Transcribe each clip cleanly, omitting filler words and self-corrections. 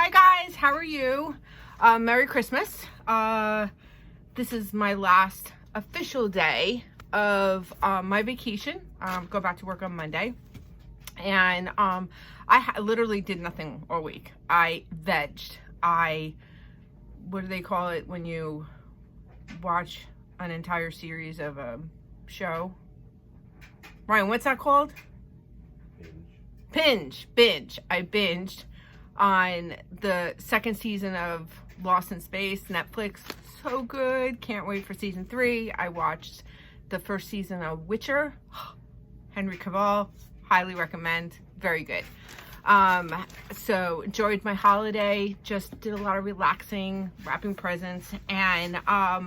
Hi guys, how are you? Merry Christmas. This is my last official day of my vacation. Go back to work on Monday. And I literally did nothing all week. I vegged. What do they call it when you watch an entire series of a show? Ryan, what's that called? Binge. I binged on the second season of Lost in Space, Netflix. So good. Can't wait for season 3. I watched the first season of Witcher. Henry Cavill. Highly recommend. Very good. So enjoyed my holiday. Just did a lot of relaxing, wrapping presents, and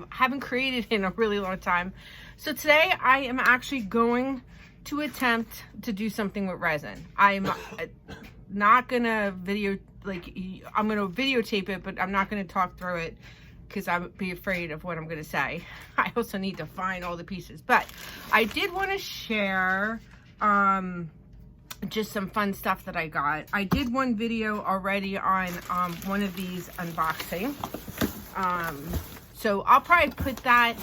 haven't created in a really long time. So today I am actually going to attempt to do something with resin. I'm not gonna I'm gonna videotape it, but I'm not gonna talk through it because I would be afraid of what I'm gonna say. I also need to find all the pieces, but I did want to share just some fun stuff that I got. I did one video already on one of these unboxing, so I'll probably put that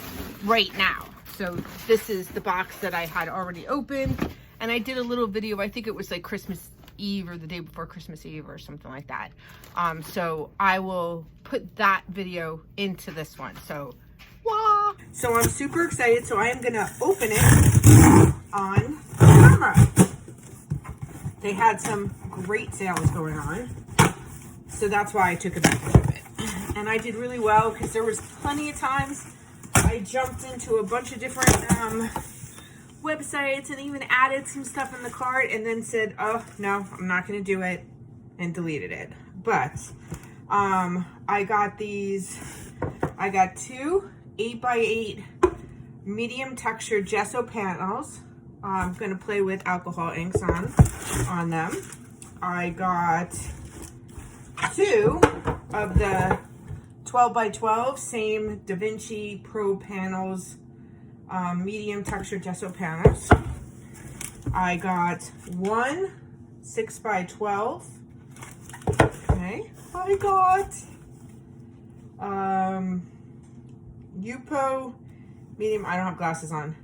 right now. So this is the box that I had already opened, and I did a little video. I think it was like Christmas Eve or the day before Christmas Eve or something like that. So I will put that video into this one. So, wah! So I'm super excited. So I am gonna open it on camera. They had some great sales going on, so that's why I took advantage of it. And I did really well because there was plenty of times I jumped into a bunch of different websites and even added some stuff in the cart and then said, oh no, I'm not going to do it, and deleted it. But I got two 8x8 medium texture gesso panels. I'm going to play with alcohol inks on them. I got two of the 12x12 same Da Vinci Pro panels, medium texture gesso panels. I got one 6x12. Okay. I got Yupo medium. I don't have glasses on,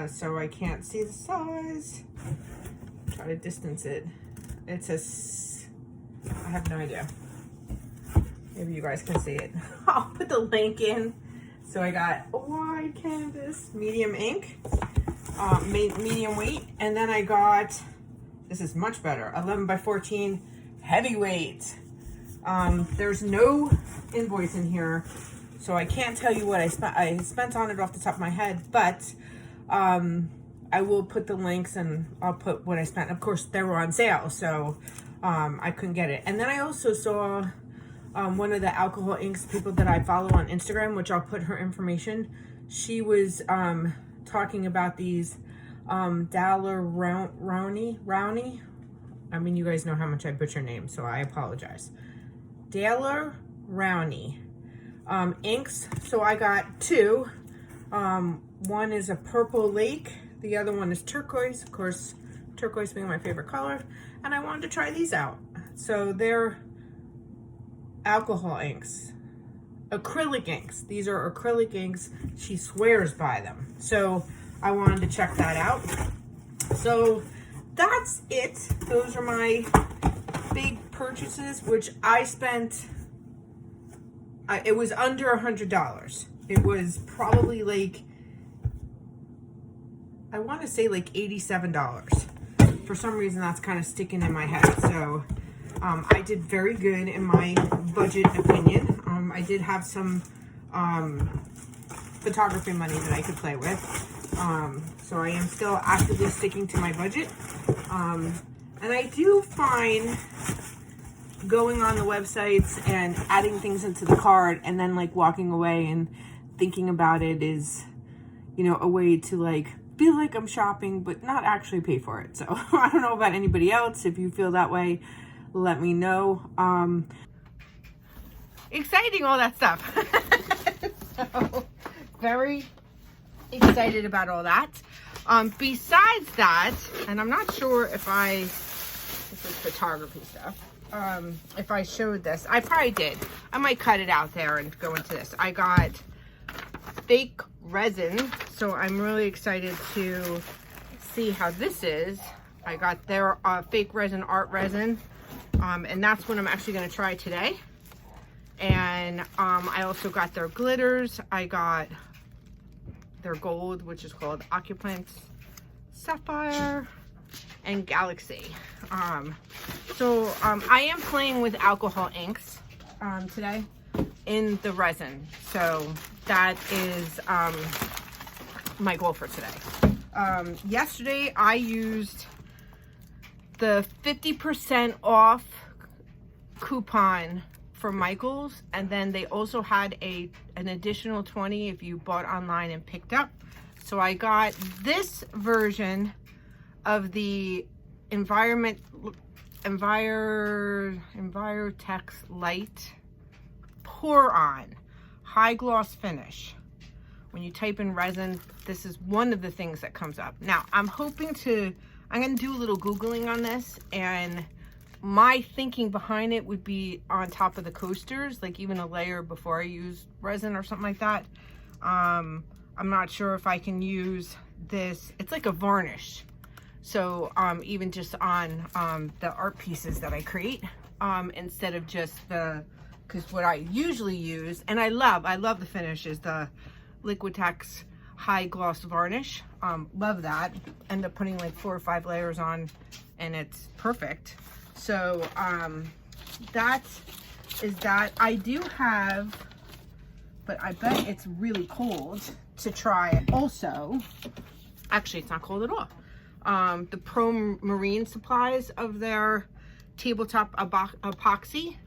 so I can't see the size. Try to distance it. It says, I have no idea. Maybe you guys can see it. I'll put the link in. So I got a wide canvas, medium ink, medium weight. And then I got, this is much better, 11x14 heavyweight. There's no invoice in here, so I can't tell you what I spent on it off the top of my head, but I will put the links and I'll put what I spent. Of course, they were on sale, so I couldn't get it. And then I also saw one of the alcohol inks people that I follow on Instagram, which I'll put her information. She was talking about these Rowney. I mean, you guys know how much I butcher names, so I apologize. Rowney inks. So I got two. One is a purple lake. The other one is turquoise. Of course, turquoise being my favorite color. And I wanted to try these out. So they're alcohol inks, acrylic inks. These are acrylic inks. She swears by them. So I wanted to check that out. So that's it. Those are my big purchases, which I spent, it was under $100. It was probably like, I want to say like $87. For some reason, that's kind of sticking in my head. So I did very good in my budget opinion. I did have some photography money that I could play with. So I am still actively sticking to my budget. And I do find going on the websites and adding things into the cart and then like walking away and thinking about it is, you know, a way to like feel like I'm shopping but not actually pay for it. So I don't know about anybody else. If you feel that way, let me know. Exciting, all that stuff. So very excited about all that. Besides that, and I'm not sure if this is photography stuff. if I showed this. I probably did. I might cut it out there and go into this. I got fake resin, so I'm really excited to see how this is. I got their fake resin, art resin, and that's what I'm actually going to try today. And I also got their glitters. I got their gold, which is called Occupants, Sapphire, and Galaxy. I am playing with alcohol inks today in the resin. So that is my goal for today. Yesterday I used the 50% off coupon for Michaels, and then they also had an additional 20 if you bought online and picked up. So I got this version of the Envirotex Light Pour On High Gloss Finish. When you type in resin, this is one of the things that comes up. Now I'm going to do a little Googling on this, and my thinking behind it would be on top of the coasters, like even a layer before I use resin or something like that. I'm not sure if I can use this. It's like a varnish. So even just on the art pieces that I create, instead of just because what I usually use, and I love the finish, is the Liquitex High Gloss Varnish. Love that. End up putting like 4 or 5 layers on, and it's perfect. So that is that. I do have, but I bet it's really cold to try also. Actually, it's not cold at all. The Pro Marine Supplies of their tabletop epoxy.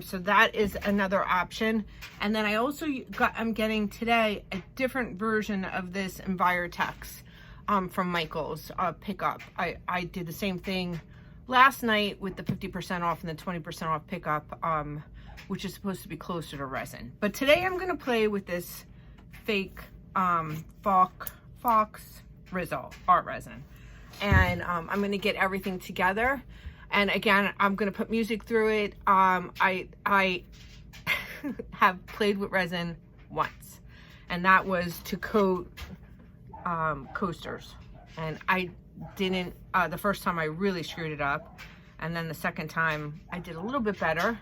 So that is another option. And then I also I'm getting today a different version of this Envirotex from Michaels pickup. I did the same thing last night with the 50% off and the 20% off pickup, which is supposed to be closer to resin. But today I'm going to play with this fake Fox Rizzo art resin. And I'm going to get everything together. And again, I'm going to put music through it. I have played with resin once, and that was to coat coasters. And I didn't, the first time I really screwed it up. And then the second time I did a little bit better.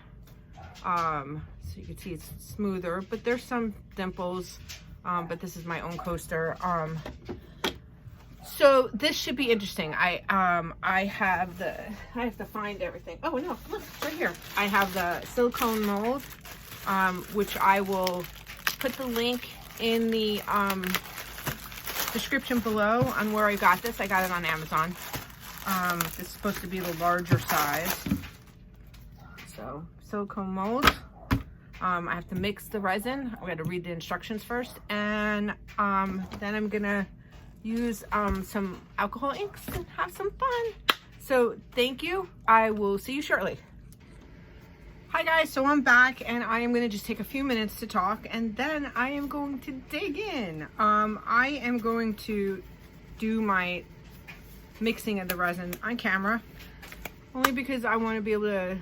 So you can see it's smoother, but there's some dimples. But this is my own coaster. So this should be interesting. I have to find everything. Oh no, look, it's right here. I have the silicone mold, which I will put the link in the description below on where I got this. I got it on Amazon. This is supposed to be the larger size. So silicone mold. I have to mix the resin. I got to read the instructions first, and then I'm gonna use some alcohol inks and have some fun. So thank you. I will see you shortly. Hi guys, so I'm back, and I am going to just take a few minutes to talk, and then I am going to dig in. I am going to do my mixing of the resin on camera, only because I want to be able to,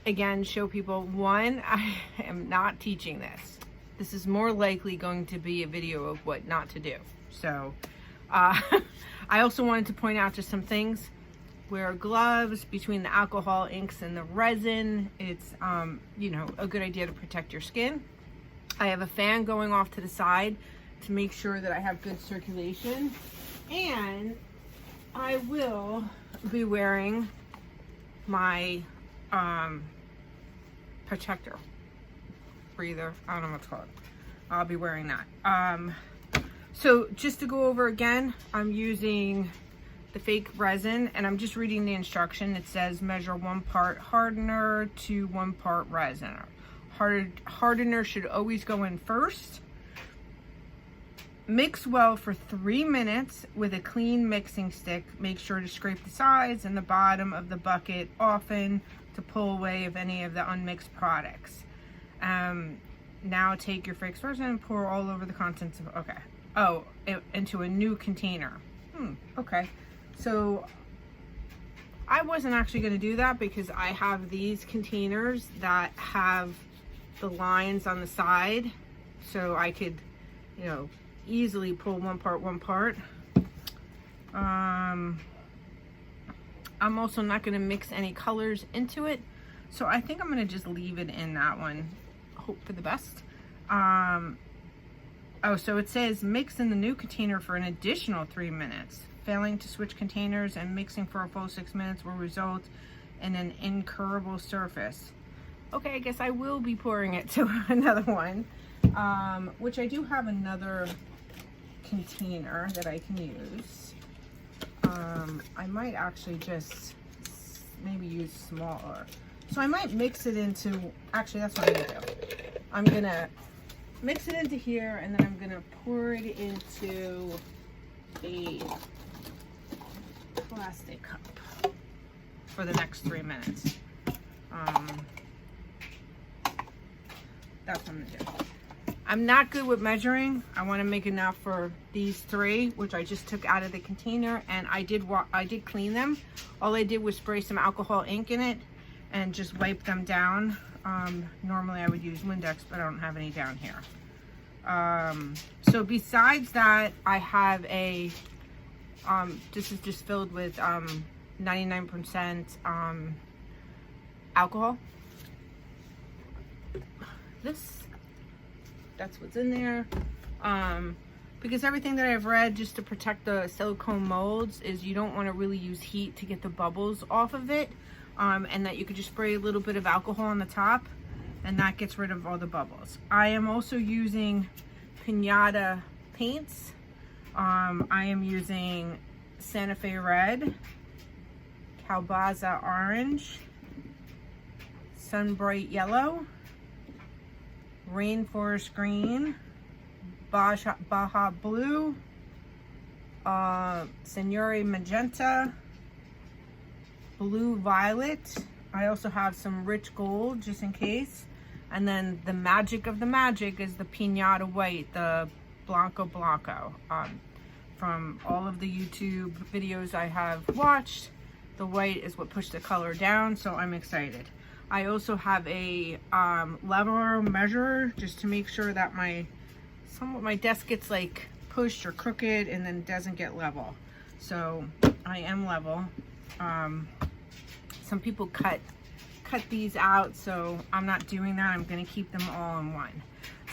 again, show people, one, I am not teaching this. This is more likely going to be a video of what not to do. So I also wanted to point out just some things. Wear gloves between the alcohol inks and the resin. It's you know, a good idea to protect your skin. I have a fan going off to the side to make sure that I have good circulation, and I will be wearing my protector, breather, I don't know what it's called. I'll be wearing that. So just to go over again, I'm using the fake resin, and I'm just reading the instruction. It says measure 1 part hardener to 1 part resin. Hardener should always go in first. Mix well for 3 minutes with a clean mixing stick. Make sure to scrape the sides and the bottom of the bucket often to pull away of any of the unmixed products. Now take your fake resin and pour all over the contents of, okay. Oh, into a new container. Okay. So I wasn't actually going to do that because I have these containers that have the lines on the side, so I could, you know, easily pull one part. I'm also not going to mix any colors into it, so I think I'm going to just leave it in that one. Hope for the best. Oh, so it says mix in the new container for an additional 3 minutes. Failing to switch containers and mixing for a full 6 minutes will result in an incurable surface. Okay, I guess I will be pouring it to another one, which I do have another container that I can use. I might actually just maybe use smaller. So I might mix it into, actually that's what I'm gonna do. I'm gonna mix it into here, and then I'm gonna pour it into a plastic cup for the next 3 minutes. That's what I'm gonna do. I'm not good with measuring. I want to make enough for these 3, which I just took out of the container, and I did clean them. All I did was spray some alcohol ink in it and just wipe them down. Normally I would use Windex, but I don't have any down here. So besides that, I have a, this is just filled with 99% alcohol. That's what's in there. Because everything that I've read just to protect the silicone molds is you don't want to really use heat to get the bubbles off of it. And that you could just spray a little bit of alcohol on the top and that gets rid of all the bubbles. I am also using Piñata paints. I am using Santa Fe Red, Calabaza Orange, SunBright Yellow, Rainforest Green, Baja Blue, Senorita Magenta, Blue Violet. I also have some rich gold just in case. And then the magic of the magic is the Piñata white, the Blanco Blanco. From all of the YouTube videos I have watched, the white is what pushed the color down, so I'm excited. I also have a level measurer just to make sure that my desk gets like pushed or crooked and then doesn't get level. So I am level. Some people cut these out, so I'm not doing that. I'm going to keep them all in one.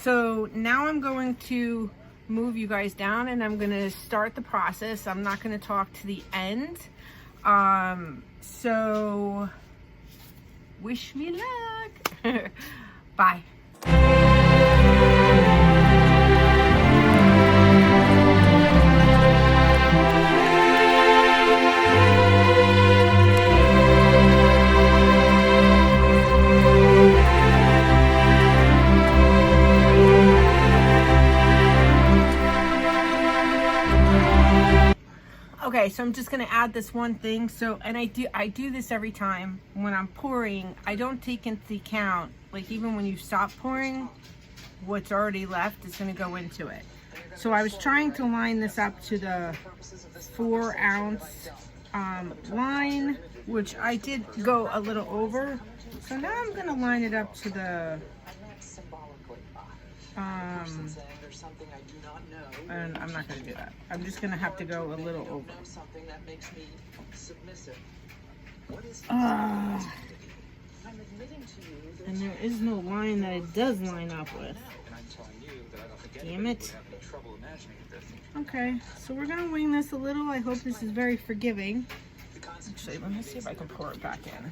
So now I'm going to move you guys down and I'm going to start the process. I'm not going to talk to the end. So wish me luck. Bye. Okay, so I'm just gonna add this one thing. So, and I do this every time when I'm pouring. I don't take into account, like even when you stop pouring, what's already left is gonna go into it. So I was trying to line this up to the 4-ounce line, which I did go a little over. So now I'm gonna line it up to the and I'm not going to do that. I'm just going to have to go a little over. And there is no line that it does line up with. Damn it. Okay, so we're going to wing this a little. I hope this is very forgiving. Actually, let me see if I can pour it back in.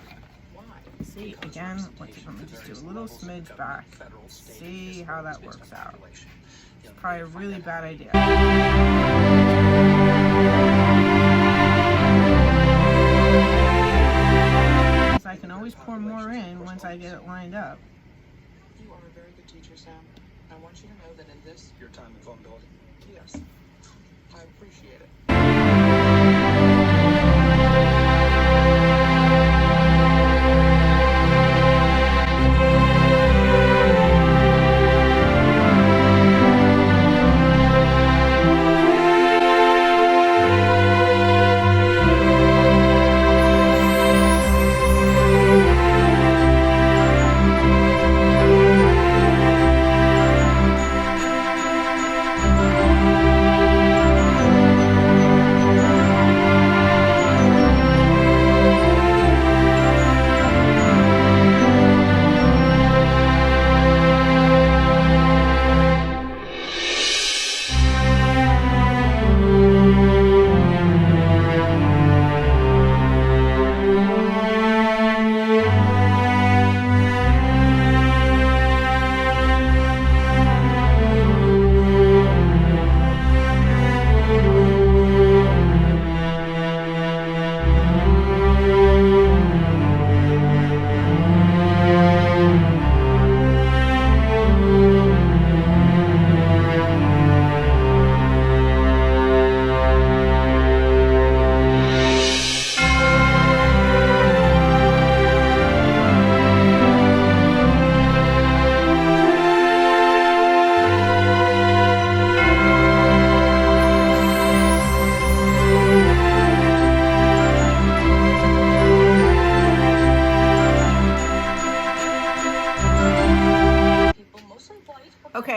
See, again, let me just do a little smidge back. See how that works out. It's probably a really bad idea. So I can always pour more in once I get it lined up. You are a very good teacher, Sam. I want you to know that in this, your time and vulnerability. Yes, I appreciate it.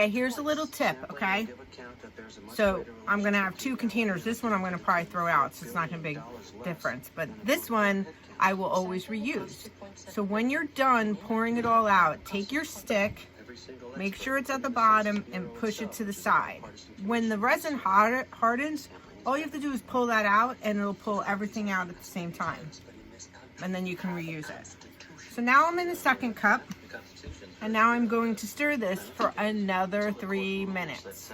Okay, here's a little tip, okay? So I'm gonna have 2 containers. This one I'm gonna probably throw out, so it's not gonna be a big difference. But this one I will always reuse. So when you're done pouring it all out, take your stick, make sure it's at the bottom, and push it to the side. When the resin hardens, all you have to do is pull that out, and it'll pull everything out at the same time. And then you can reuse it. So now I'm in the second cup, and now I'm going to stir this for another 3 minutes.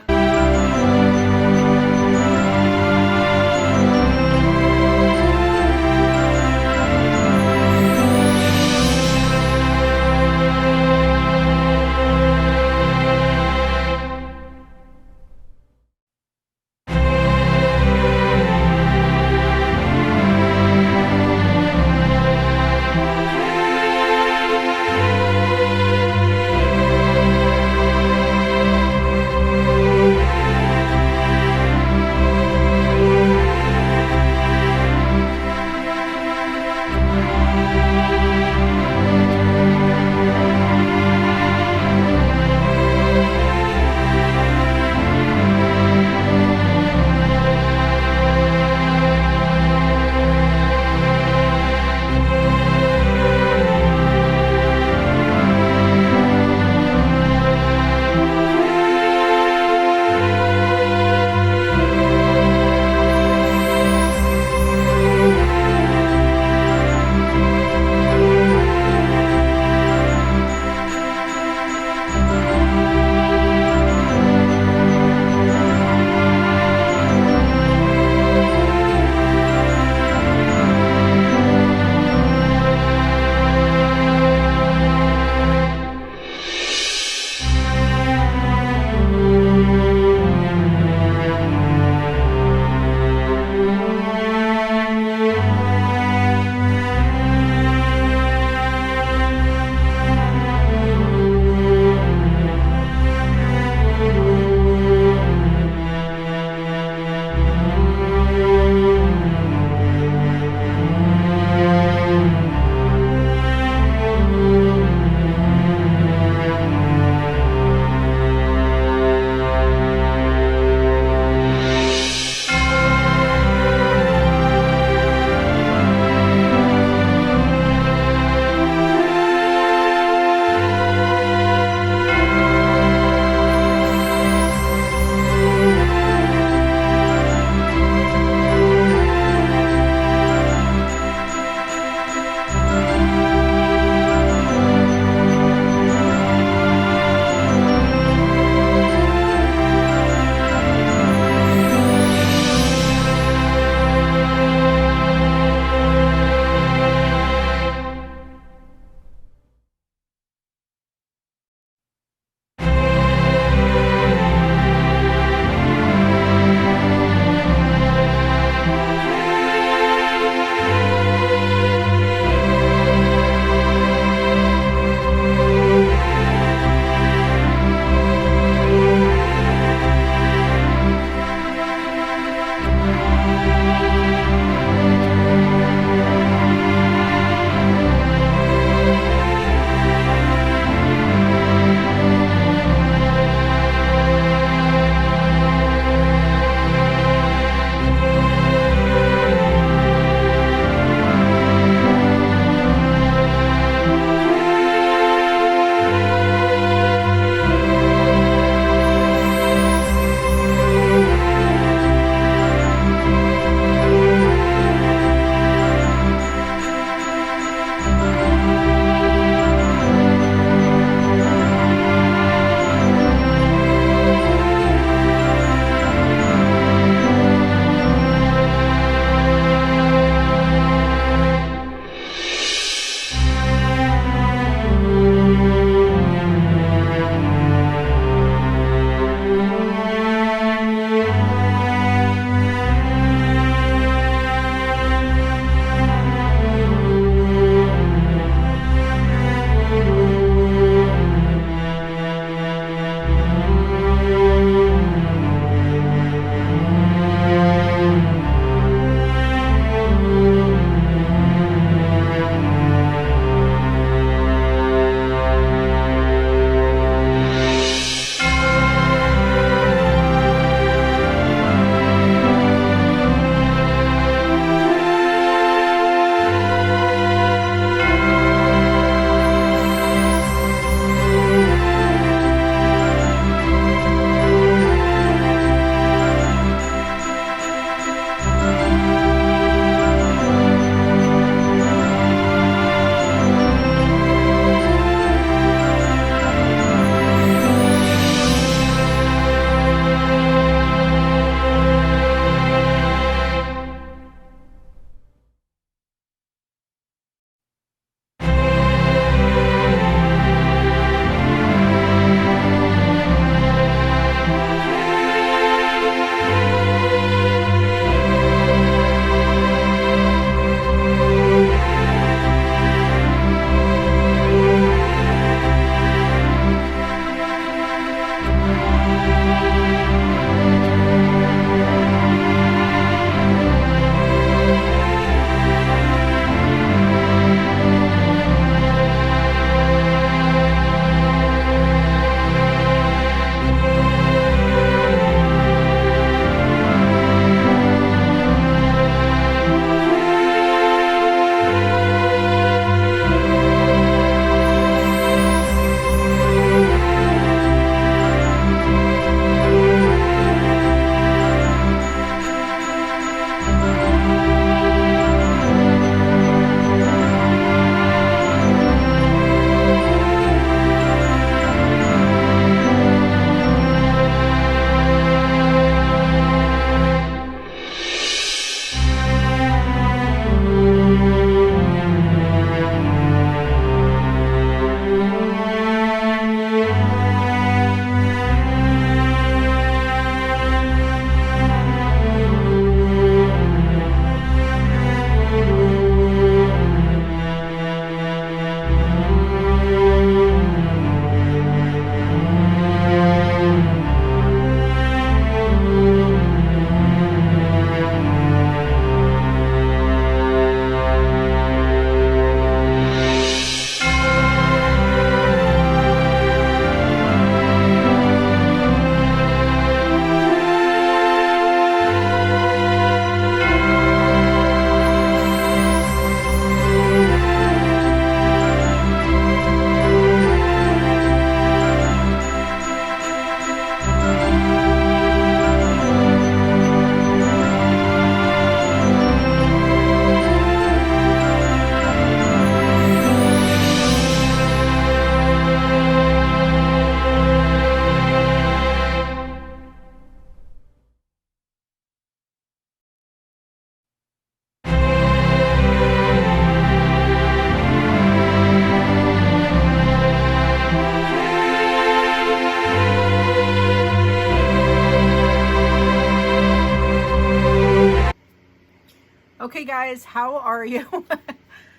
guys, how are you?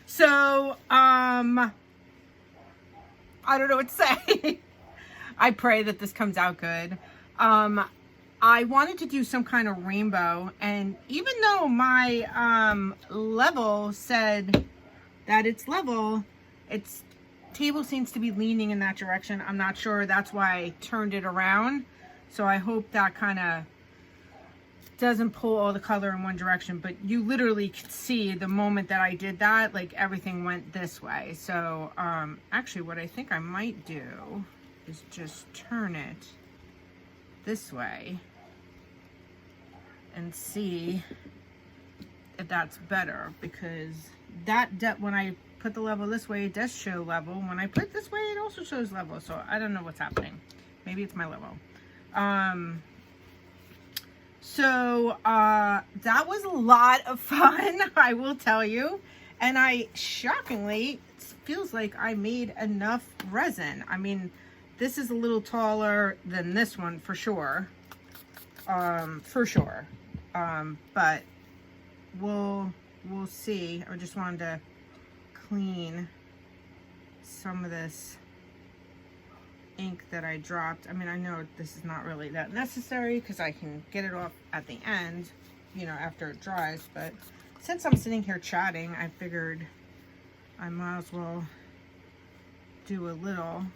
So, I don't know what to say. I pray that this comes out good. I wanted to do some kind of rainbow, and even though my level said that it's level, its table seems to be leaning in that direction. I'm not sure. That's why I turned it around. So I hope that kind of doesn't pull all the color in one direction, but you literally could see the moment that I did that, like everything went this way. So actually what I think I might do is just turn it this way and see if that's better, because that depth, when I put the level this way, it does show level. When I put it this way, it also shows level. So I don't know what's happening. Maybe it's my level. So that was a lot of fun, I will tell you. And I shockingly, it feels like I made enough resin. I mean, this is a little taller than this one for sure. But we'll see. I just wanted to clean some of this ink that I dropped. I mean, I know this is not really that necessary because I can get it off at the end, you know, after it dries. But since I'm sitting here chatting, I figured I might as well do a little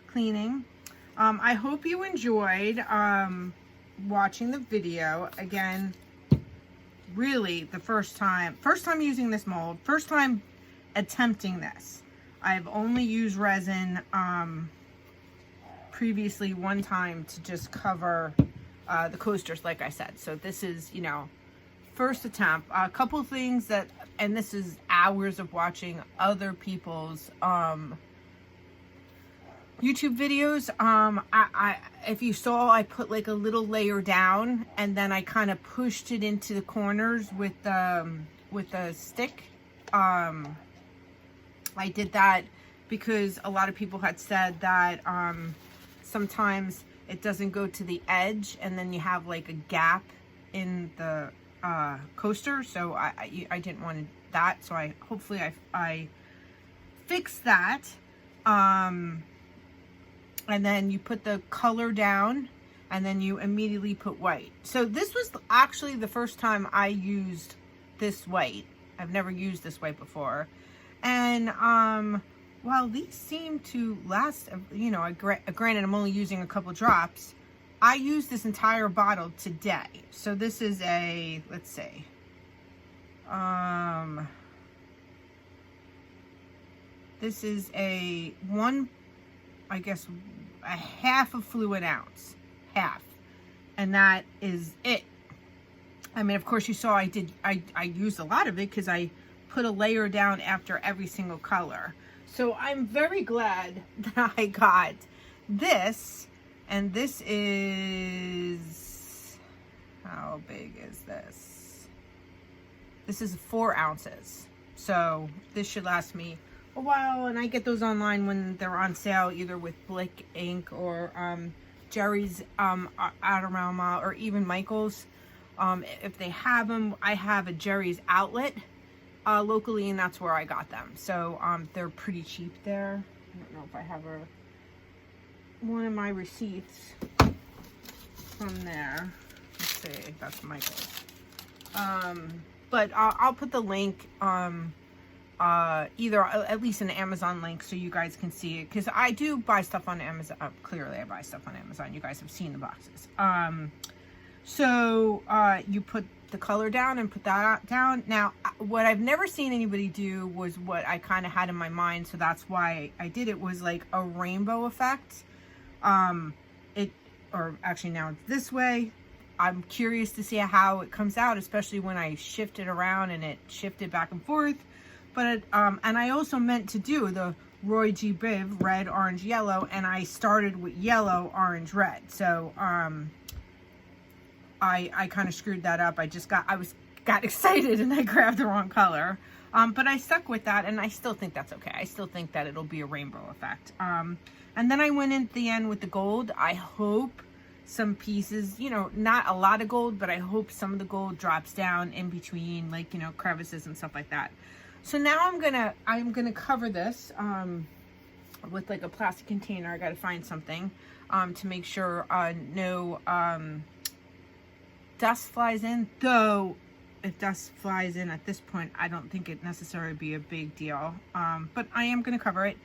cleaning. I hope you enjoyed watching the video. Again, really the first time using this mold, first time attempting this. I've only used resin previously one time to just cover the coasters, like I said. So this is, you know, first attempt. A couple things that, and this is hours of watching other people's YouTube videos. If you saw, I put like a little layer down, and then I kind of pushed it into the corners with the stick. I did that because a lot of people had said that sometimes it doesn't go to the edge, and then you have like a gap in the coaster. So I didn't want that. So hopefully I fixed that. And then you put the color down, and then you immediately put white. So this was actually the first time I used this white. I've never used this white before. And while these seem to last, you know, granted I'm only using a couple drops, I used this entire bottle today. So this is a, let's see, this is a I guess a half a fluid ounce, half, and that is it. I mean, of course you saw I used a lot of it because I put a layer down after every single color. So I'm very glad that I got this, and this is, how big is this? This is 4 ounces. So this should last me a while, and I get those online when they're on sale, either with Blick ink or Jerry's Adorama, or even Michael's. If they have them, I have a Jerry's outlet locally, and that's where I got them. So they're pretty cheap there. I don't know if I have one of my receipts from there. Let's see, that's Michael's. But I'll put the link either at least an Amazon link so you guys can see it, because I do buy stuff on Amazon. Clearly I buy stuff on Amazon. You guys have seen the boxes. So you put the color down and put that down. Now, what I've never seen anybody do was what I kind of had in my mind, so that's why I did it, was like a rainbow effect. Or actually now it's this way. I'm curious to see how it comes out, especially when I shift it around and it shifted back and forth. But and I also meant to do the Roy G. Biv red, orange, yellow, and I started with yellow, orange, red. So I kind of screwed that up. I got excited and I grabbed the wrong color. But I stuck with that, and I still think that's okay. I still think that it'll be a rainbow effect. And then I went in at the end with the gold. I hope some pieces, you know, not a lot of gold, but I hope some of the gold drops down in between, like, you know, crevices and stuff like that. So now I'm gonna cover this with like a plastic container. I gotta find something to make sure no dust flies in, though if dust flies in at this point, I don't think it necessarily be a big deal. But I am gonna cover it,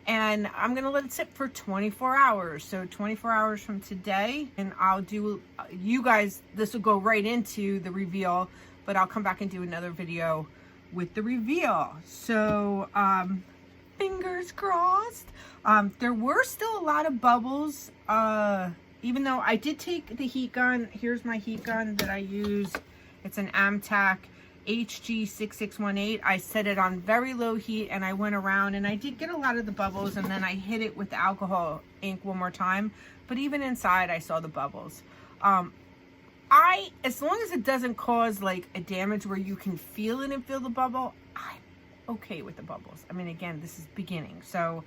and I'm gonna let it sit for 24 hours. So 24 hours from today, and I'll do, you guys, this will go right into the reveal, but I'll come back and do another video with the reveal. So fingers crossed. There were still a lot of bubbles, even though I did take the heat gun. Here's my heat gun that I use. It's an Amtac HG6618. I set it on very low heat, and I went around, and I did get a lot of the bubbles, and then I hit it with the alcohol ink one more time. But even inside, I saw the bubbles. As long as it doesn't cause like a damage where you can feel it and feel the bubble, I'm okay with the bubbles. I mean, again, this is beginning, so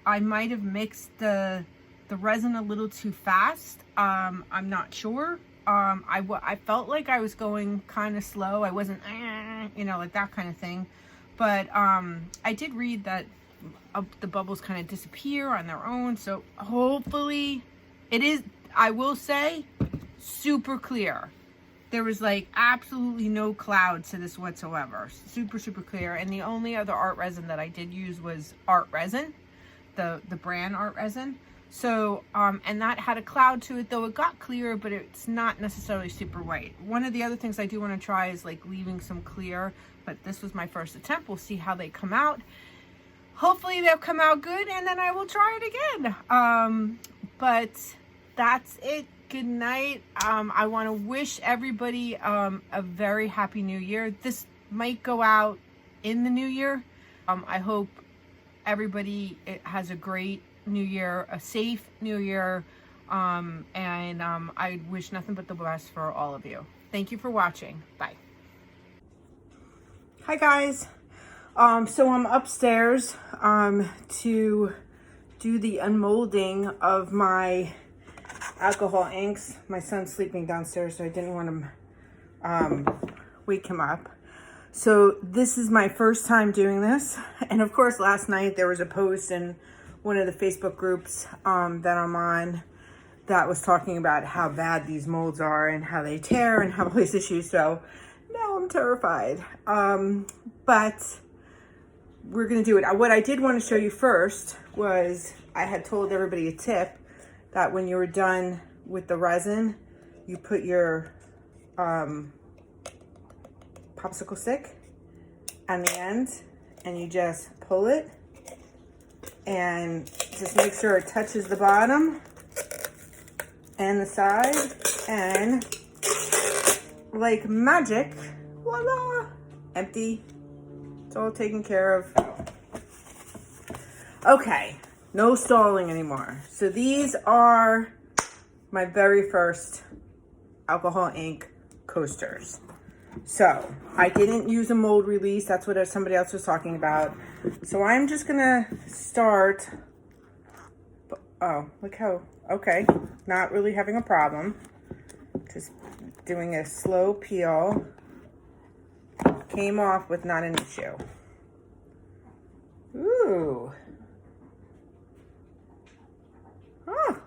I might have mixed the resin a little too fast. I'm not sure. I felt like I was going kind of slow. I wasn't, you know, like that kind of thing. But I did read that the bubbles kind of disappear on their own. So hopefully it is, I will say, super clear. There was like absolutely no clouds to this whatsoever. Super, super clear. And the only other art resin that I did use was Art Resin, the brand Art Resin. So, and that had a cloud to it, though it got clear, but it's not necessarily super white. One of the other things I do want to try is like leaving some clear, but this was my first attempt. We'll see how they come out. Hopefully they'll come out good, and then I will try it again. But that's it. Good night. I want to wish everybody a very happy new year. This might go out in the new year. I hope everybody has a great new year, a safe new year, and I wish nothing but the best for all of you. Thank you for watching. Bye. Hi guys. So I'm upstairs to do the unmolding of my alcohol inks. My son's sleeping downstairs, so I didn't want to wake him up. So this is my first time doing this, and of course last night there was a post in one of the Facebook groups that I'm on that was talking about how bad these molds are and how they tear and have all these issues. So now I'm terrified. But we're gonna do it. What I did want to show you first was I had told everybody a tip that when you were done with the resin, you put your popsicle stick on the end and you just pull it and just make sure it touches the bottom and the side, and like magic, voila, empty. It's all taken care of. Okay, no stalling anymore. So these are my very first alcohol ink coasters. So I didn't use a mold release. That's what somebody else was talking about. So I'm just gonna start. Oh, look how, okay. Not really having a problem. Just doing a slow peel. Came off with not an issue. Ooh. Oh.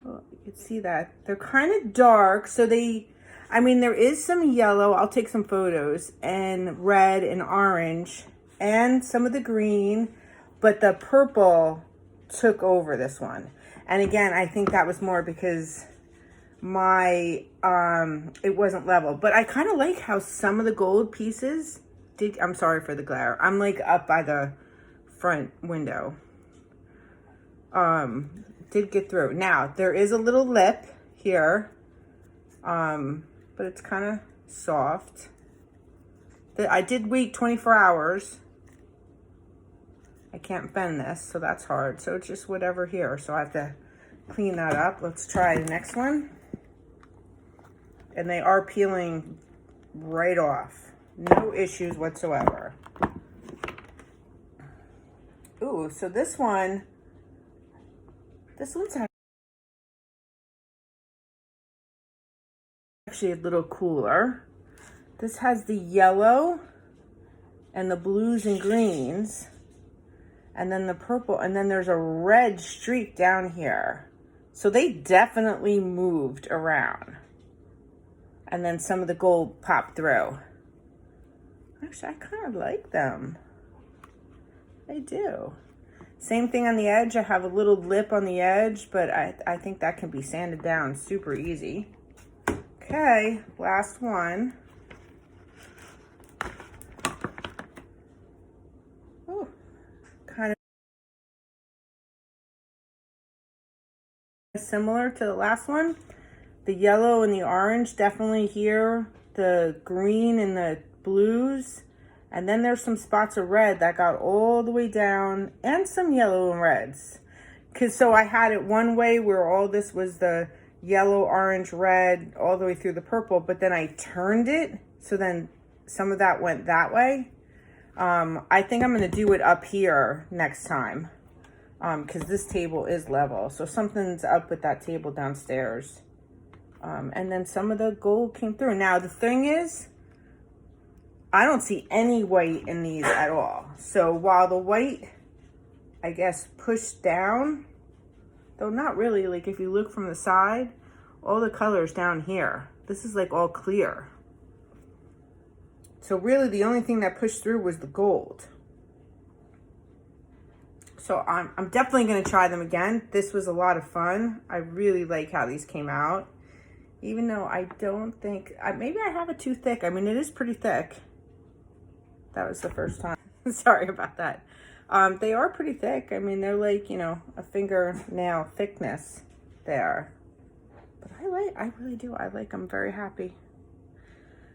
Well, you can see that. They're kind of dark, so I mean, there is some yellow. I'll take some photos. And red and orange. And some of the green. But the purple took over this one. And again, I think that was more because my, it wasn't level. But I kind of like how some of the gold pieces did, I'm sorry for the glare. I'm like up by the front window. Did get through. Now, there is a little lip here. But it's kind of soft. I did wait 24 hours. I can't bend this, so that's hard. So it's just whatever here. So I have to clean that up. Let's try the next one. And they are peeling right off. No issues whatsoever. Ooh, Ooh, so this one's actually a little cooler. This has the yellow and the blues and greens, and then the purple, and then there's a red streak down here. So they definitely moved around. And then some of the gold popped through. Actually, I kind of like them. I do. Same thing on the edge. I have a little lip on the edge, but I think that can be sanded down super easy. Okay, last one. Oh, kind of similar to the last one. The yellow and the orange definitely here. The green and the blues. And then there's some spots of red that got all the way down, and some yellow and reds. So I had it one way where all this was the yellow, orange, red, all the way through the purple, but then I turned it, so then some of that went that way. I think I'm gonna do it up here next time, because this table is level, so something's up with that table downstairs. And then some of the gold came through. Now the thing is, I don't see any white in these at all. So while the white, I guess, pushed down, though not really, like if you look from the side, all the colors down here. This is like all clear. So really the only thing that pushed through was the gold. So I'm definitely gonna try them again. This was a lot of fun. I really like how these came out. Even though I don't think, maybe I have it too thick. I mean, it is pretty thick. That was the first time. Sorry about that. They are pretty thick. I mean, they're like, you know, a fingernail thickness there. But I really do. I like them. Very happy.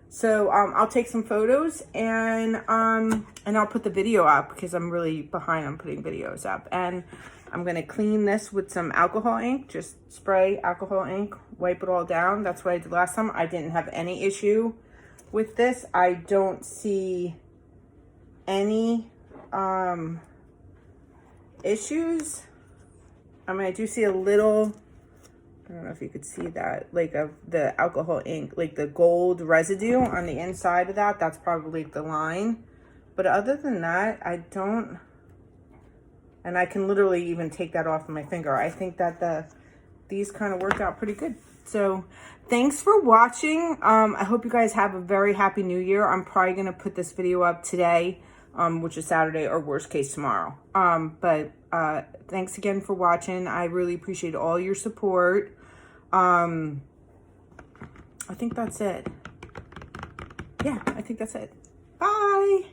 So I'll take some photos and I'll put the video up because I'm really behind on putting videos up. And I'm gonna clean this with some alcohol ink. Just spray alcohol ink, wipe it all down. That's what I did last time. I didn't have any issue with this. I don't see any issues. I mean, I do see a little, I don't know if you could see that, like of the alcohol ink, like the gold residue on the inside of that. That's probably the line. But other than that, I don't, and I can literally even take that off of my finger. I think that these kind of worked out pretty good. So thanks for watching. I hope you guys have a very happy new year. I'm probably going to put this video up today, which is Saturday, or worst case tomorrow. But thanks again for watching. I really appreciate all your support. I think that's it. Yeah, I think that's it. Bye.